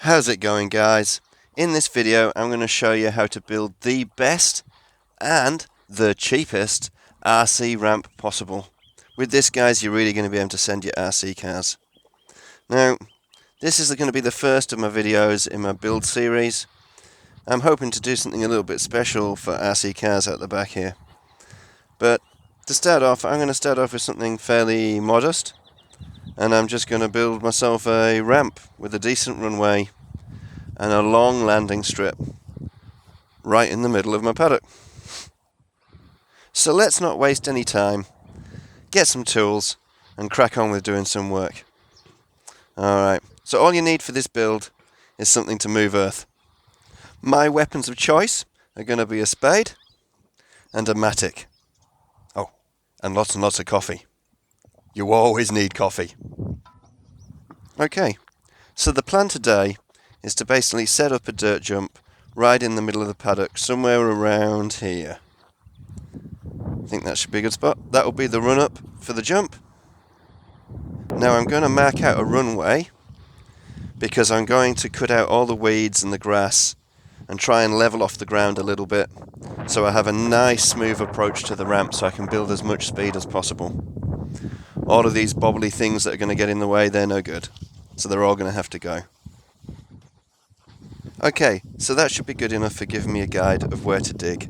How's it going, guys? In this video I'm going to show you how to build the best and the cheapest RC ramp possible. With this, guys, you're really going to be able to send your RC cars. Now, this is going to be the first of my videos in my build series. I'm hoping to do something a little bit special for RC cars out the back here. But to start off, I'm going to start off with something fairly modest, and I'm just going to build myself a ramp with a decent runway and a long landing strip right in the middle of my paddock. So let's not waste any time, get some tools and crack on with doing some work. Alright, so all you need for this build is something to move earth. My weapons of choice are going to be a spade and a mattock. Oh, and lots of coffee. You always need coffee. Okay, so the plan today is to basically set up a dirt jump right in the middle of the paddock, somewhere around here. I think that should be a good spot. That will be the run up for the jump. Now I'm going to mark out a runway because I'm going to cut out all the weeds and the grass and try and level off the ground a little bit so I have a nice smooth approach to the ramp so I can build as much speed as possible. All of these bobbly things that are going to get in the way, they're no good. So they're all going to have to go. Okay, so that should be good enough for giving me a guide of where to dig.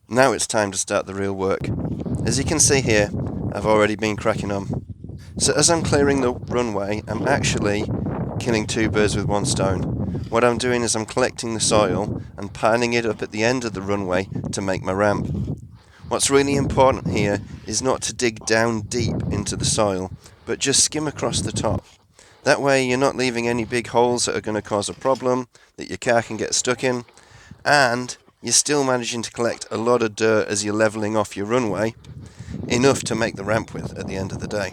Now it's time to start the real work. As you can see here, I've already been cracking on. So as I'm clearing the runway, I'm actually killing two birds with one stone. What I'm doing is I'm collecting the soil and piling it up at the end of the runway to make my ramp. What's really important here is not to dig down deep into the soil, but just skim across the top. That way you're not leaving any big holes that are going to cause a problem that your car can get stuck in, and you're still managing to collect a lot of dirt as you're leveling off your runway, enough to make the ramp with at the end of the day.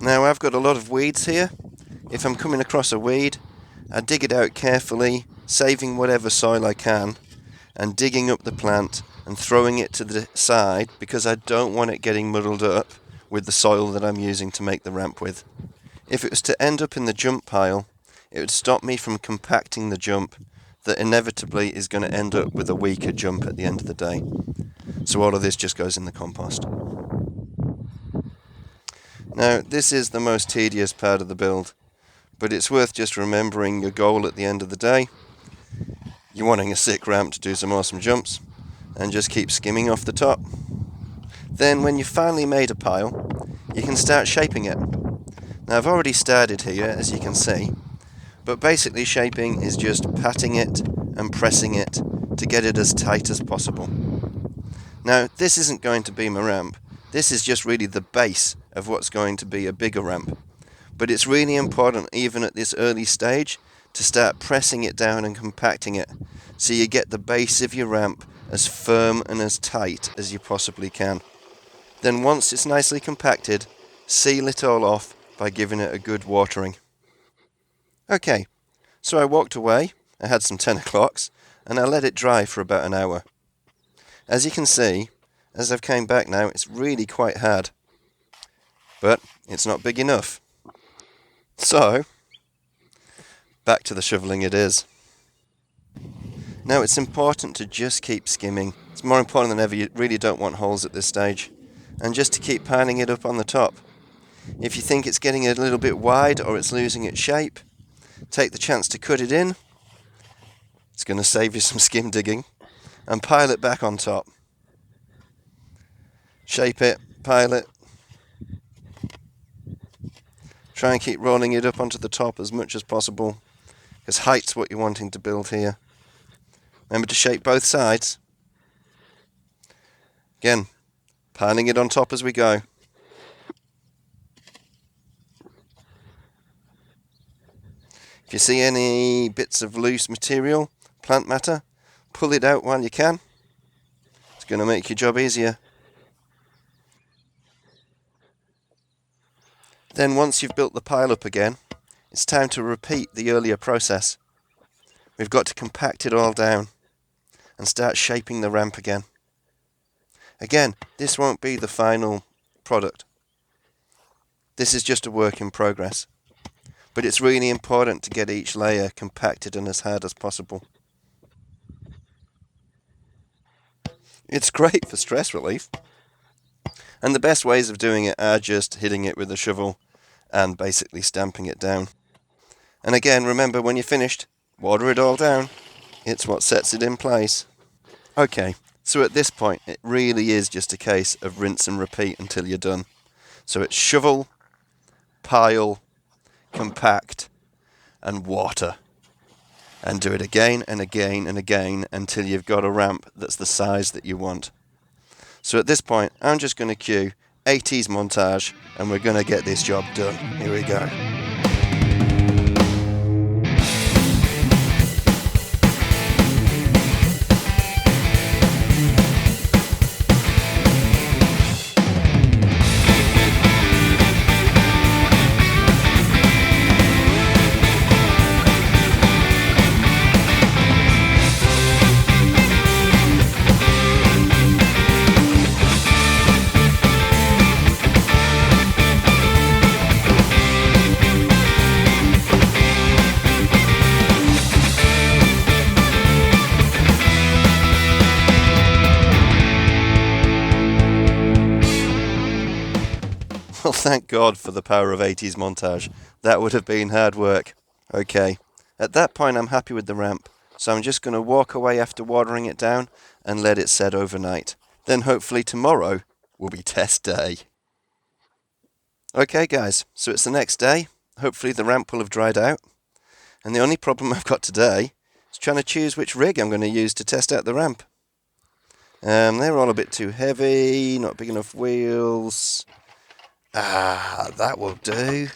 Now I've got a lot of weeds here. If I'm coming across a weed, I dig it out carefully, saving whatever soil I can, and digging up the plant and throwing it to the side because I don't want it getting muddled up with the soil that I'm using to make the ramp with. If it was to end up in the jump pile, it would stop me from compacting the jump that inevitably is going to end up with a weaker jump at the end of the day. So all of this just goes in the compost. Now, this is the most tedious part of the build, but it's worth just remembering your goal at the end of the day. You're wanting a sick ramp to do some awesome jumps, and just keep skimming off the top. Then when you've finally made a pile, you can start shaping it. Now I've already started here, as you can see, but basically shaping is just patting it and pressing it to get it as tight as possible. Now this isn't going to be my ramp, this is just really the base of what's going to be a bigger ramp. But it's really important, even at this early stage, to start pressing it down and compacting it, so you get the base of your ramp as firm and as tight as you possibly can. Then once it's nicely compacted, seal it all off by giving it a good watering. Okay, so I walked away, I had some 10 o'clocks, and I let it dry for about an hour. As you can see, as I've came back now, it's really quite hard. But it's not big enough. So, back to the shoveling it is. Now it's important to just keep skimming. It's more important than ever, you really don't want holes at this stage. And just to keep piling it up on the top. If you think it's getting a little bit wide or it's losing its shape, take the chance to cut it in. It's going to save you some skim digging. And pile it back on top. Shape it, pile it. Try and keep rolling it up onto the top as much as possible, because height's what you're wanting to build here. Remember to shape both sides. Again, piling it on top as we go. If you see any bits of loose material, plant matter, pull it out while you can. It's going to make your job easier. Then once you've built the pile up again, it's time to repeat the earlier process. We've got to compact it all down and start shaping the ramp again. Again, this won't be the final product. This is just a work in progress. but it's really important to get each layer compacted and as hard as possible. It's great for stress relief, and the best ways of doing it are just hitting it with a shovel and basically stamping it down. And again, remember, when you're finished, water it all down. It's what sets it in place. Okay, so at this point it really is just a case of rinse and repeat until you're done. So it's shovel, pile, compact, and water. And do it again and again and again until you've got a ramp that's the size that you want. So at this point, I'm just going to cue 80s montage and we're going to get this job done. Here we go. Well, thank God for the power of 80s montage. That would have been hard work. Okay, at that point I'm happy with the ramp, so I'm just going to walk away after watering it down and let it set overnight. Then hopefully tomorrow will be test day. Okay guys, so it's the next day. Hopefully the ramp will have dried out. And the only problem I've got today is trying to choose which rig I'm going to use to test out the ramp. They're all a bit too heavy, not big enough wheels. That will do.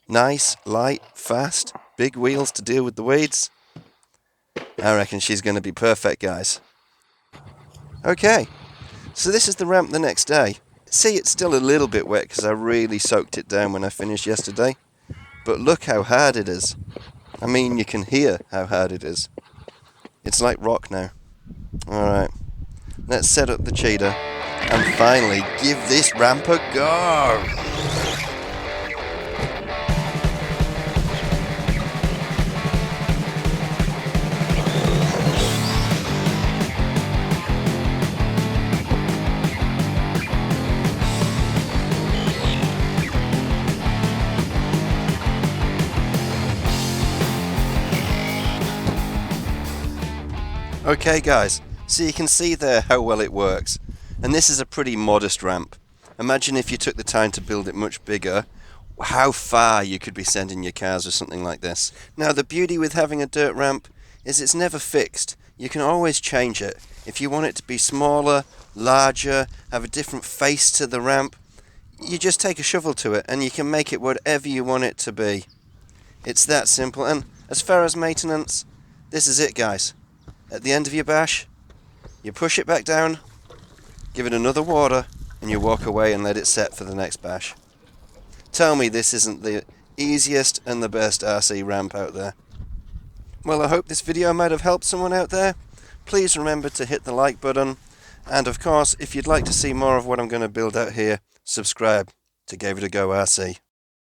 Nice, light, fast, big wheels to deal with the weeds. I reckon she's going to be perfect, guys. Okay, so this is the ramp the next day. See, it's still a little bit wet because I really soaked it down when I finished yesterday. But look how hard it is. I mean, you can hear how hard it is. It's like rock now. Alright, let's set up the cheetah and finally give this ramp a go. Okay guys, so you can see there how well it works. And this is a pretty modest ramp. Imagine if you took the time to build it much bigger, how far you could be sending your cars with something like this. Now the beauty with having a dirt ramp is it's never fixed. You can always change it. If you want it to be smaller, larger, have a different face to the ramp, you just take a shovel to it and you can make it whatever you want it to be. It's that simple. And as far as maintenance, this is it guys. At the end of your bash, you push it back down, give it another water, and you walk away and let it set for the next bash. Tell me this isn't the easiest and the best RC ramp out there. Well, I hope this video might have helped someone out there. Please remember to hit the like button, and of course, if you'd like to see more of what I'm going to build out here, subscribe to Gave It A Go RC.